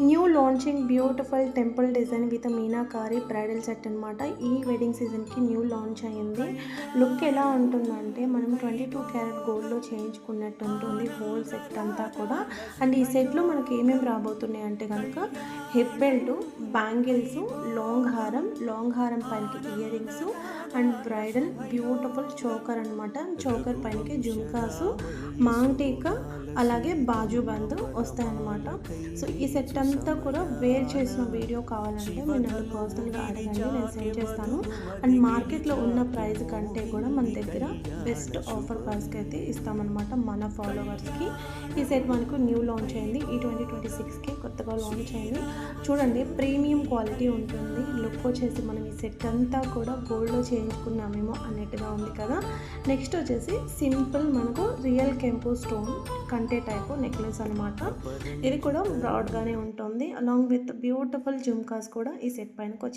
New launching beautiful temple design with meenakari bridal set అనమాట. ఈ wedding సీజన్కి న్యూ లాంచ్ అయ్యింది. లుక్ ఎలా ఉంటుందంటే మనం 22 క్యారెట్ గోల్డ్లో చేయించుకున్నట్టు ఉంటుంది హోల్ సెట్ అంతా కూడా. అండ్ ఈ సెట్లో మనకి ఏమేమి రాబోతున్నాయి అంటే కనుక హిప్ బెల్ట్, బ్యాంగిల్స్, లాంగ్ హారం పైనకి ear rings and bridal beautiful choker అనమాట. చోకర్ పైనకి జుమ్కాసు, మాంగ్టీకా, అలాగే బాజు బంద్ వస్తాయన్నమాట. సో ఈ సెట్ అంతా కూడా వేర్ చేసిన వీడియో కావాలంటే మీరు నన్ను పర్సనల్గా అడగండి, నేను సెండ్ చేస్తాను. అండ్ మార్కెట్లో ఉన్న ప్రైస్ కంటే కూడా మన దగ్గర బెస్ట్ ఆఫర్ ప్రైస్కి అయితే ఇస్తామన్నమాట మన ఫాలోవర్స్కి. ఈ సెట్ మనకు న్యూ లాంచ్ అయింది, ఈ 2026కి కొత్తగా లాంచ్ అయింది. చూడండి ప్రీమియం క్వాలిటీ ఉంటుంది. లుక్ వచ్చేసి మనం ఈ సెట్ అంతా కూడా గోల్డ్లో చేయించుకున్నామేమో అన్నట్టుగా ఉంది కదా. నెక్స్ట్ వచ్చేసి సింపుల్ మనకు రియల్ కెంపు స్టోన్ కంటే టైపు నెక్లెస్ అనమాట. ఇది కూడా బ్రాడ్గానే ఉంటుంది. అలాంగ్ విత్ బ్యూటిఫుల్ జుమ్కాస్ కూడా ఈ సెట్ పైనకి వచ్చి